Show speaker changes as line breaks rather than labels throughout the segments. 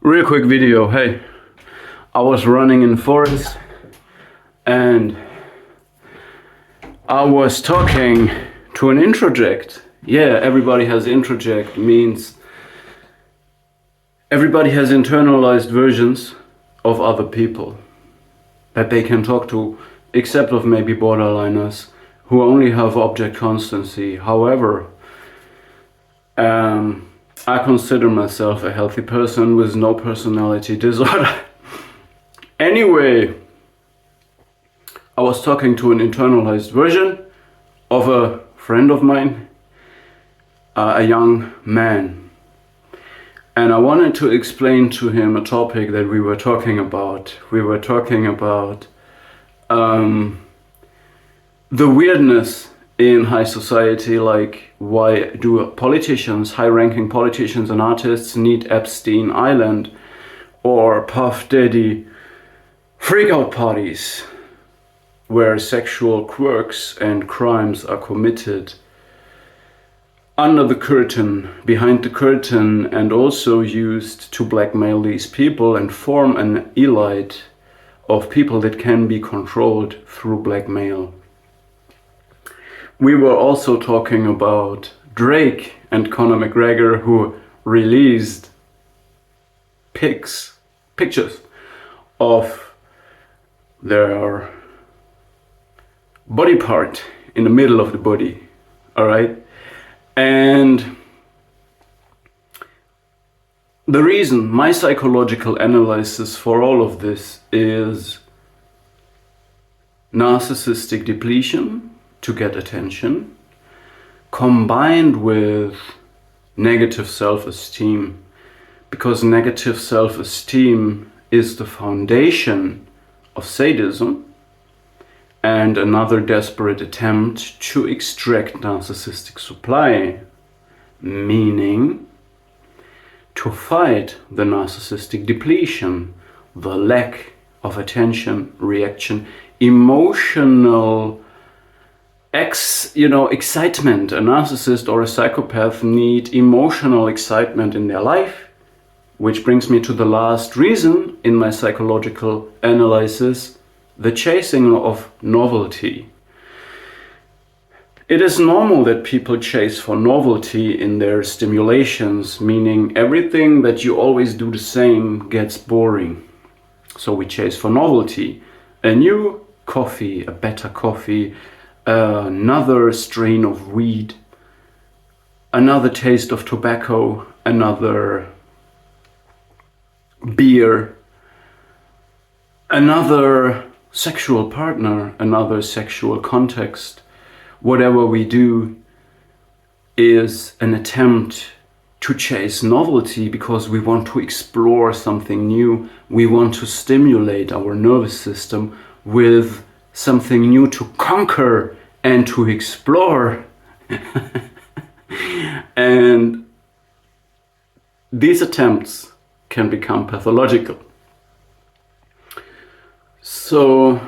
Real quick video. Hey, I was running in the forest and I was talking to an introject. Yeah, everybody has introject, means everybody has internalized versions of other people that they can talk to, except of maybe borderliners who only have object constancy. However, I consider myself a healthy person with no personality disorder. Anyway, I was talking to an internalized version of a friend of mine, a young man. And I wanted to explain to him a topic that we were talking about. We were talking about the weirdness in high society, like why do politicians, high-ranking politicians and artists need Epstein Island or Puff Daddy freakout parties where sexual quirks and crimes are committed under the curtain, behind the curtain, and also used to blackmail these people and form an elite of people that can be controlled through blackmail. We were also talking about Drake and Conor McGregor, who released pictures of their body part in the middle of the body, all right? And the reason, my psychological analysis for all of this is narcissistic depletion to get attention, combined with negative self-esteem, because negative self-esteem is the foundation of sadism and another desperate attempt to extract narcissistic supply, meaning to fight the narcissistic depletion, the lack of attention, reaction, emotional excitement. A narcissist or a psychopath need emotional excitement in their life, which brings me to the last reason in my psychological analysis, the chasing of novelty. It is normal that people chase for novelty in their stimulations, meaning everything that you always do the same gets boring. So we chase for novelty. A new coffee, a better coffee, another strain of weed, another taste of tobacco, another beer, another sexual partner, another sexual context. Whatever we do is an attempt to chase novelty because we want to explore something new. We want to stimulate our nervous system with something new to conquer and to explore. And these attempts can become pathological. So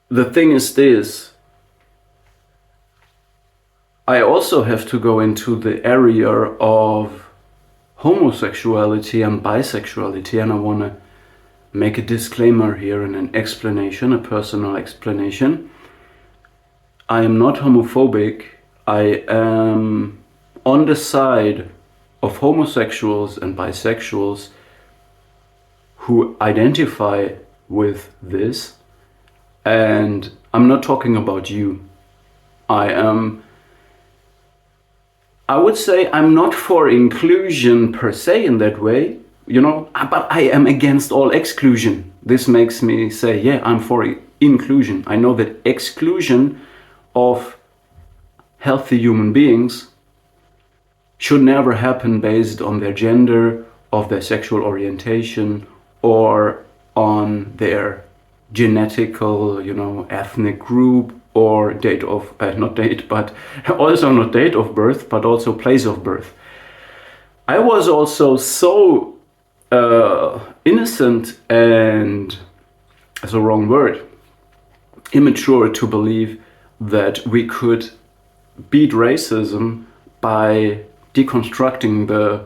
the thing is this, I also have to go into the area of homosexuality and bisexuality, and I want to make a disclaimer here and an explanation, a personal explanation. I am not homophobic. I am on the side of homosexuals and bisexuals who identify with this. And I'm not talking about you. I would say I'm not for inclusion per se in that way, but I am against all exclusion. This makes me say, yeah, I'm for inclusion. I know that exclusion of healthy human beings should never happen based on their gender, of their sexual orientation, or on their genetical, ethnic group, or date of, not date, but also not date of birth, but also place of birth. I was also so innocent and, that's a wrong word, immature to believe that we could beat racism by deconstructing the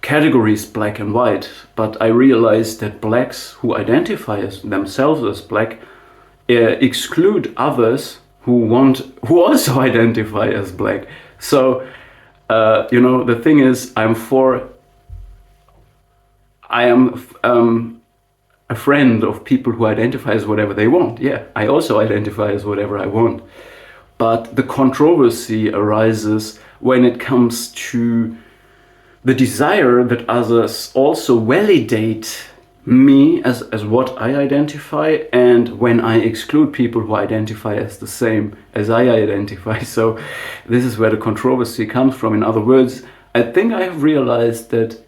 categories black and white, but I realized that blacks who identify as themselves as black exclude others who also identify as black. So the thing is, I am a friend of people who identify as whatever they want. Yeah, I also identify as whatever I want. But the controversy arises when it comes to the desire that others also validate me as what I identify, and when I exclude people who identify as the same as I identify. So this is where the controversy comes from. In other words, I think I have realized that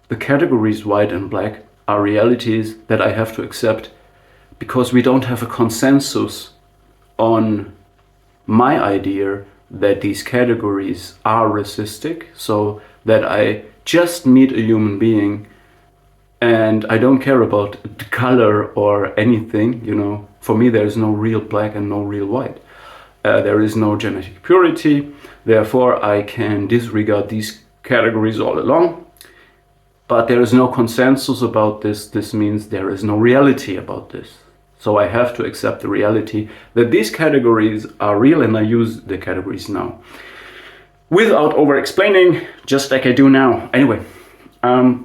the categories white and black are realities that I have to accept, because we don't have a consensus on my idea that these categories are racistic, so that I just meet a human being and I don't care about the color or anything. For me there is no real black and no real white. There is no genetic purity, therefore I can disregard these categories all along. But there is no consensus about this. This means there is no reality about this. So I have to accept the reality that these categories are real, and I use the categories now without over-explaining, just like I do now. Anyway, all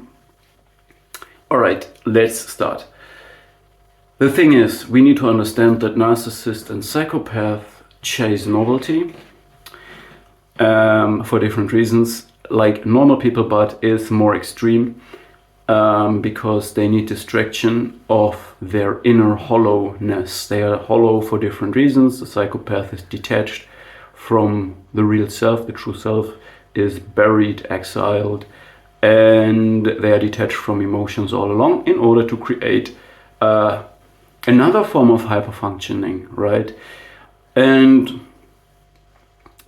right, let's start. The thing is, we need to understand that narcissist and psychopath chase novelty for different reasons. Like normal people, but is more extreme because they need distraction of their inner hollowness. They are hollow for different reasons. The psychopath is detached from the real self. The true self is buried, exiled, and they are detached from emotions all along in order to create another form of hyperfunctioning, right? And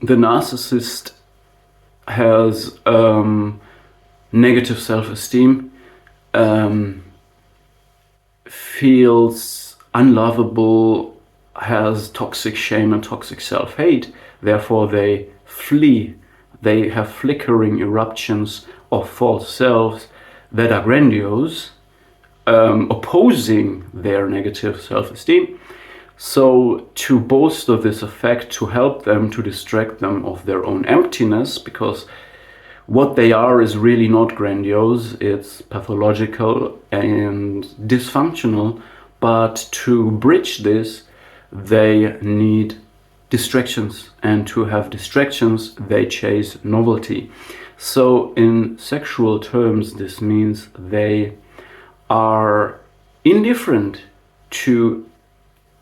the narcissist has negative self-esteem, feels unlovable, has toxic shame and toxic self-hate. Therefore they flee. They have flickering eruptions of false selves that are grandiose, opposing their negative self-esteem. So to bolster this effect, to help them, to distract them of their own emptiness, because what they are is really not grandiose, it's pathological and dysfunctional, but to bridge this, they need distractions, and to have distractions, they chase novelty. So in sexual terms, this means they are indifferent to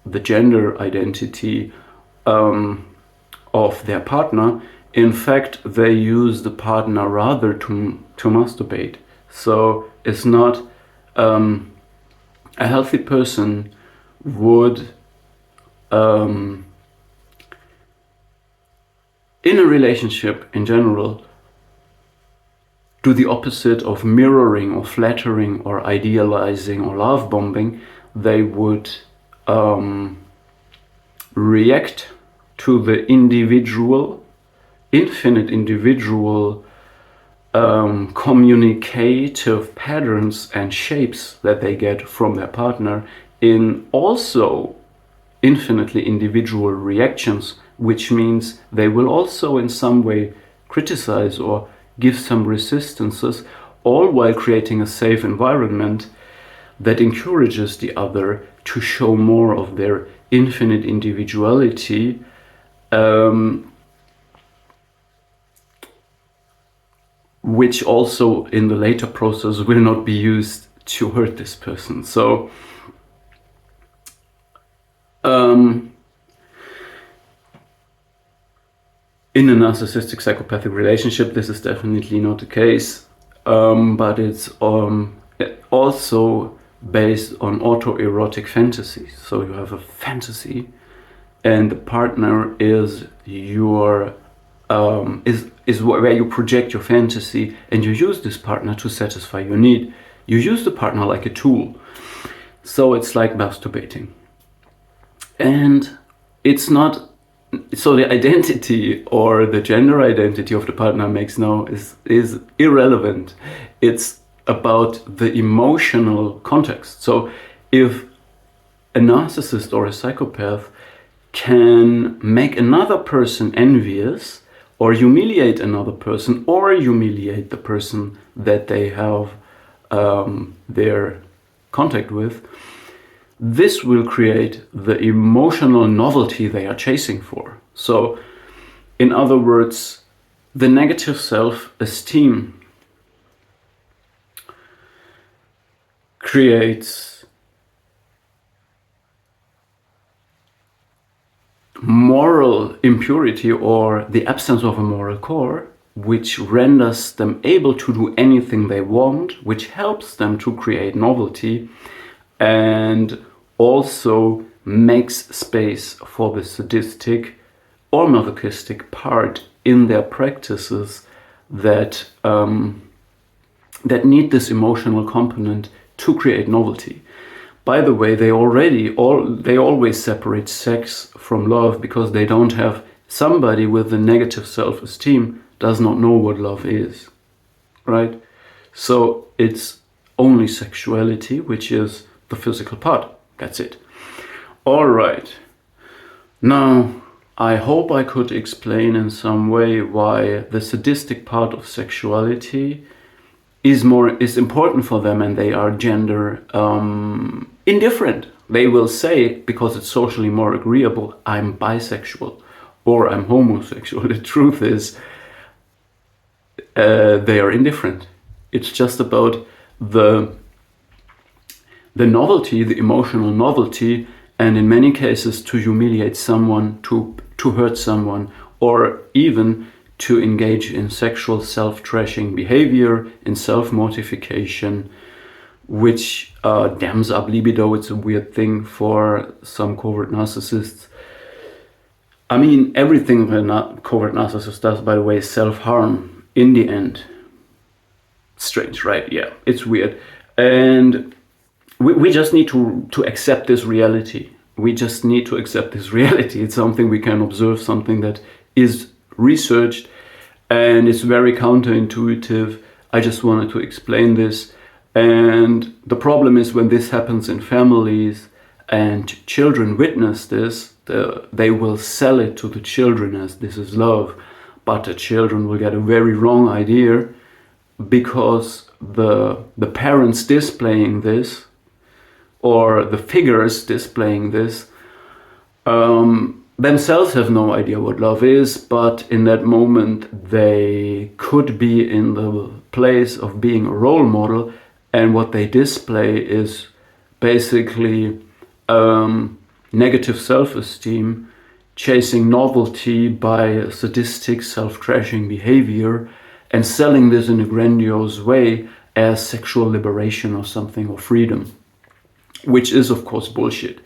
the gender identity of their partner. In fact, they use the partner rather to masturbate. So it's not a healthy person would in a relationship in general do the opposite of mirroring or flattering or idealizing or love bombing. They would react to the infinite individual communicative patterns and shapes that they get from their partner in also infinitely individual reactions, which means they will also in some way criticize or give some resistances, all while creating a safe environment that encourages the other to show more of their infinite individuality, which also in the later process will not be used to hurt this person. So in a narcissistic psychopathic relationship, this is definitely not the case, but it's also based on autoerotic fantasies. So you have a fantasy, and the partner is your is where you project your fantasy, and you use this partner to satisfy your need. You use the partner like a tool. So it's like masturbating, and it's not so the identity or the gender identity of the partner is irrelevant. It's about the emotional context. So if a narcissist or a psychopath can make another person envious, or humiliate another person, or humiliate the person that they have their contact with, this will create the emotional novelty they are chasing for. So, in other words, the negative self-esteem creates moral impurity, or the absence of a moral core, which renders them able to do anything they want, which helps them to create novelty, and also makes space for the sadistic or masochistic part in their practices that that need this emotional component to create novelty. By the way, they always separate sex from love, because they don't have somebody with a negative self-esteem does not know what love is, right? So it's only sexuality, which is the physical part. That's it. All right. Now, I hope I could explain in some way why the sadistic part of sexuality is important for them, and they are gender indifferent. They will say, because it's socially more agreeable, I'm bisexual or I'm homosexual. The truth is, they are indifferent. It's just about the novelty, the emotional novelty, and in many cases to humiliate someone, to hurt someone, or even to engage in sexual self-trashing behavior, in self-mortification, which dams up libido. It's a weird thing for some covert narcissists. I mean, everything a covert narcissist does, by the way, is self-harm in the end. Strange, right? Yeah, it's weird. And we just need to accept this reality. We just need to accept this reality. It's something we can observe, something that is researched, and it's very counterintuitive. I just wanted to explain this. And the problem is, when this happens in families and children witness this, they will sell it to the children as this is love. But the children will get a very wrong idea, because the parents displaying this, or the figures displaying this, themselves have no idea what love is, but in that moment they could be in the place of being a role model, and what they display is basically negative self-esteem, chasing novelty by sadistic self-trashing behavior, and selling this in a grandiose way as sexual liberation or something, or freedom, which is of course bullshit.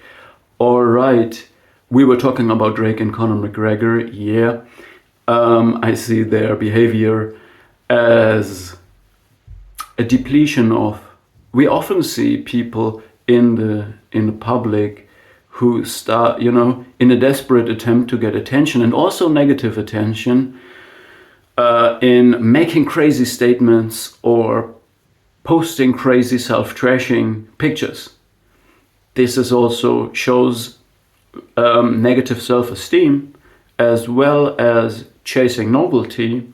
All right, we were talking about Drake and Conor McGregor. Yeah, I see their behavior as a depletion of. We often see people in the public who start, in a desperate attempt to get attention, and also negative attention, in making crazy statements or posting crazy self-trashing pictures. This is also shows negative self-esteem, as well as chasing novelty,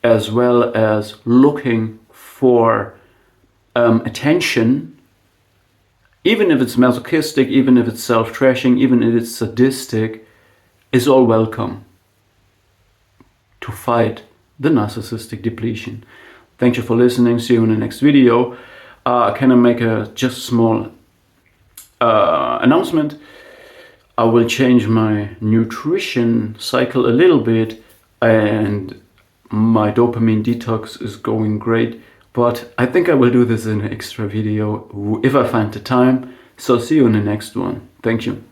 as well as looking for attention, even if it's masochistic, even if it's self-trashing, even if it's sadistic, is all welcome to fight the narcissistic depletion. Thank you for listening. See you in the next video. Can I make a just small announcement? I will change my nutrition cycle a little bit, and my dopamine detox is going great, but I think I will do this in an extra video if I find the time. So see you in the next one. Thank you.